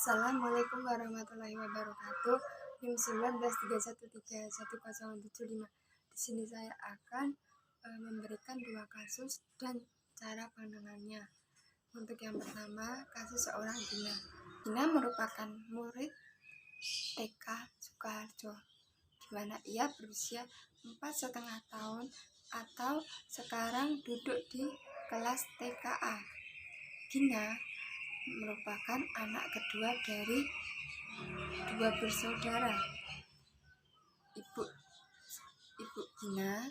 Assalamualaikum warahmatullahi wabarakatuh. NIM 1931310775. Di sini saya akan memberikan dua kasus dan cara penanganannya. Untuk yang pertama, kasus seorang Gina. Gina merupakan murid TK Sukoharjo, di mana ia berusia 4,5 tahun atau sekarang duduk di kelas TKA. Gina merupakan anak kedua dari dua bersaudara. Ibu Gina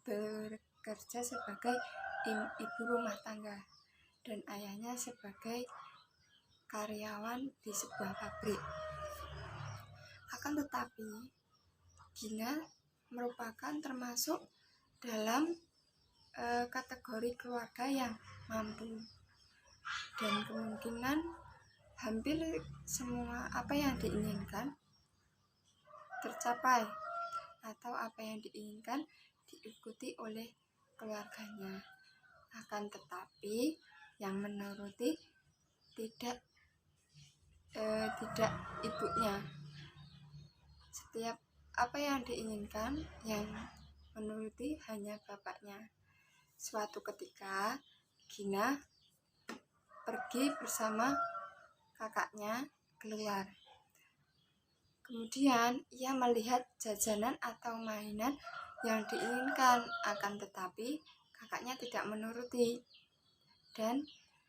bekerja sebagai ibu rumah tangga dan ayahnya sebagai karyawan di sebuah pabrik. Akan tetapi, Gina merupakan termasuk dalam kategori keluarga yang mampu, dan kemungkinan hampir semua apa yang diinginkan tercapai atau apa yang diinginkan diikuti oleh keluarganya. Akan tetapi yang menuruti tidak ibunya. Setiap apa yang diinginkan yang menuruti hanya bapaknya. Suatu ketika Gina pergi bersama kakaknya keluar. Kemudian ia melihat jajanan atau mainan yang diinginkan, akan tetapi kakaknya tidak menuruti dan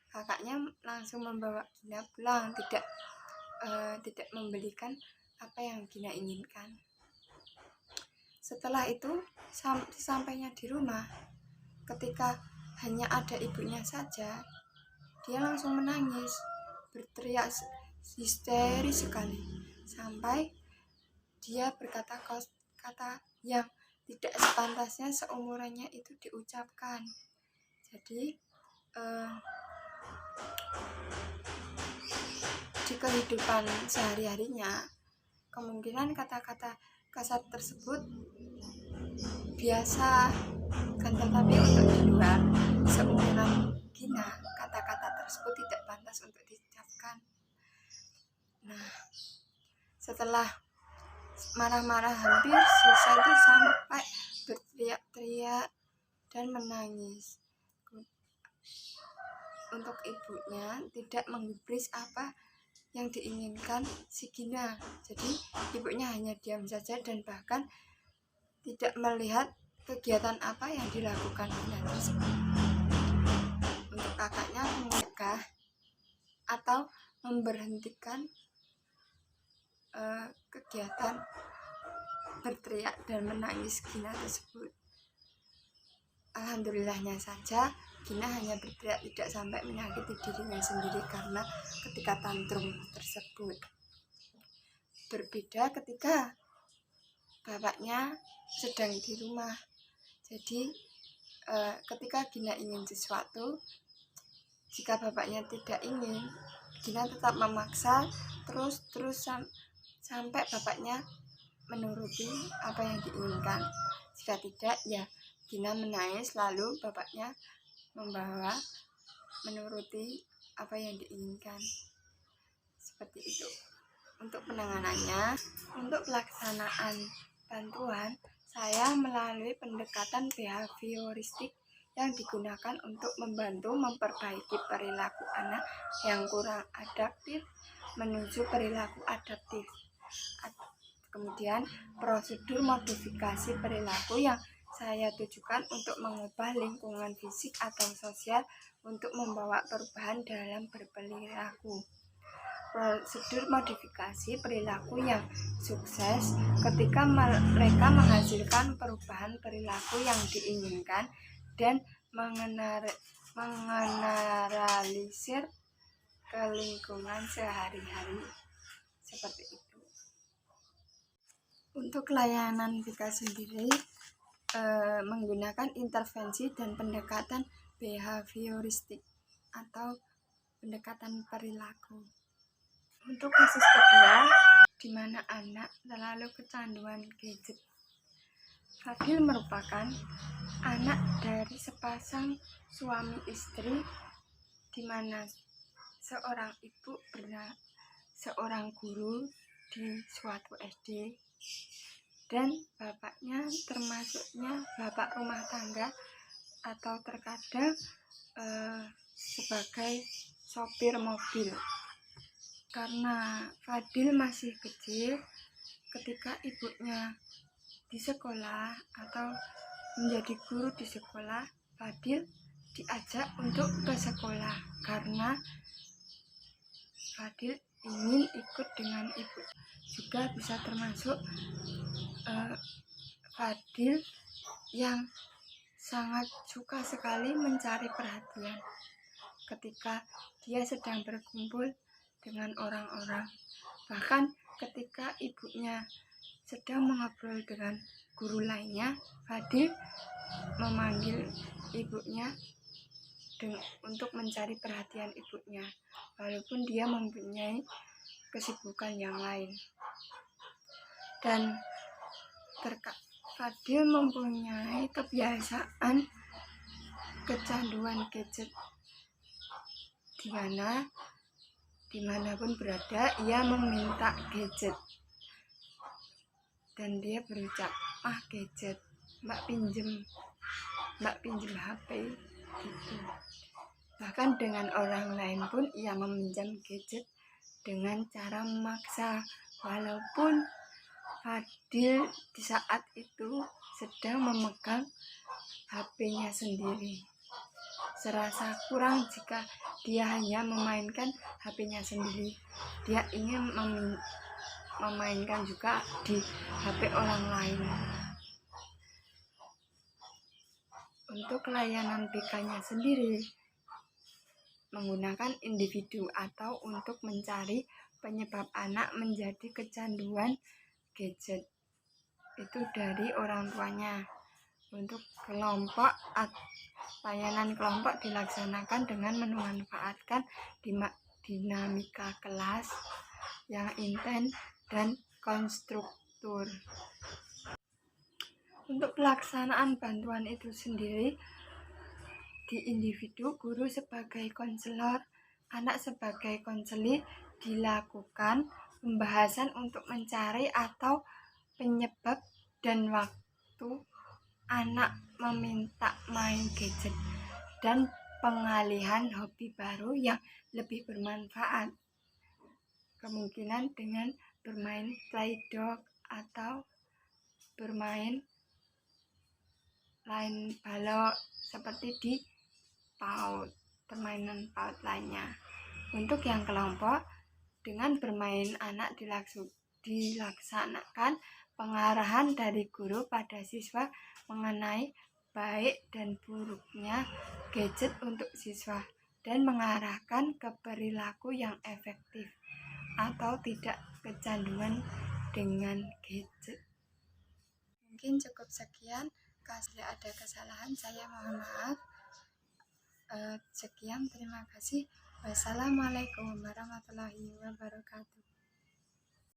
kakaknya langsung membawa Gina pulang, tidak membelikan apa yang Gina inginkan. Setelah itu sampainya di rumah, ketika hanya ada ibunya saja, dia langsung menangis, berteriak histeris sekali, sampai dia berkata kata yang tidak sepantasnya seumurannya itu diucapkan. Jadi di kehidupan sehari-harinya, kemungkinan kata-kata kasar tersebut biasa, kan tetapi untuk di luar seumuran Gina, kata-kata tersebut tidak pantas untuk diucapkan. Nah, setelah marah-marah hampir selesai itu sampai berteriak-teriak dan menangis. Untuk ibunya tidak menggubris apa yang diinginkan si Gina. Jadi ibunya hanya diam saja dan bahkan tidak melihat kegiatan apa yang dilakukan Gina tersebut. Untuk kakaknya mencegah atau memberhentikan kegiatan berteriak dan menangis Gina tersebut. Alhamdulillahnya saja Gina hanya berteriak, tidak sampai menyakiti dirinya sendiri karena ketika tantrum tersebut. Berbeda ketika bapaknya sedang di rumah. Jadi ketika Gina ingin sesuatu, jika bapaknya tidak ingin, Gina tetap memaksa terus sampai bapaknya menuruti apa yang diinginkan. Jika tidak, ya Gina menangis, lalu bapaknya membawa menuruti apa yang diinginkan. Seperti itu. Untuk penanganannya, untuk pelaksanaan bantuan, saya melalui pendekatan behavioristik yang digunakan untuk membantu memperbaiki perilaku anak yang kurang adaptif menuju perilaku adaptif. Kemudian prosedur modifikasi perilaku yang saya tujukan untuk mengubah lingkungan fisik atau sosial untuk membawa perubahan dalam berperilaku. Prosedur modifikasi perilaku yang sukses ketika mereka menghasilkan perubahan perilaku yang diinginkan dan mengeneralisir ke lingkungan sehari-hari. Seperti itu. Untuk layanan Vika sendiri menggunakan intervensi dan pendekatan behavioristik atau pendekatan perilaku. Untuk kasus kedua, di mana anak terlalu kecanduan gadget. Fadil merupakan anak dari sepasang suami istri, di mana seorang ibu seorang guru di suatu SD, dan bapaknya termasuknya bapak rumah tangga atau terkadang sebagai sopir mobil. Karena Fadil masih kecil, ketika ibunya di sekolah atau menjadi guru di sekolah, Fadil diajak untuk ke sekolah karena Fadil ingin ikut dengan ibu. Juga bisa termasuk Fadil yang sangat suka sekali mencari perhatian ketika dia sedang berkumpul dengan orang-orang. Bahkan ketika ibunya sedang mengobrol dengan guru lainnya, Fadil memanggil ibunya untuk mencari perhatian ibunya, walaupun dia mempunyai kesibukan yang lain. Dan Fadil mempunyai kebiasaan kecanduan gadget, dimanapun berada ia meminta gadget, dan dia berucap, gadget, mbak pinjem HP gitu. Bahkan dengan orang lain pun ia meminjam gadget dengan cara memaksa, walaupun Fadil di saat itu sedang memegang HP-nya sendiri. Serasa kurang jika dia hanya memainkan HP-nya sendiri. Dia ingin memainkan juga di HP orang lain. Untuk layanan BK-nya sendiri menggunakan individu atau untuk mencari penyebab anak menjadi kecanduan gadget itu dari orang tuanya. Untuk kelompok, layanan kelompok dilaksanakan dengan memanfaatkan dinamika kelas yang intens dan konstruktur. Untuk pelaksanaan bantuan itu sendiri, di individu, guru sebagai konselor, anak sebagai konseli, dilakukan pembahasan untuk mencari atau penyebab dan waktu anak meminta main gadget dan pengalihan hobi baru yang lebih bermanfaat. Kemungkinan dengan bermain play-doh atau bermain lain balok seperti di PAUD, permainan PAUD lainnya. Untuk yang kelompok, dengan bermain anak dilaksanakan pengarahan dari guru pada siswa mengenai baik dan buruknya gadget untuk siswa dan mengarahkan ke perilaku yang efektif atau tidak kecanduan dengan gadget. Mungkin cukup sekian. Kalau ada kesalahan saya mohon maaf. Sekian, terima kasih. Wassalamualaikum warahmatullahi wabarakatuh.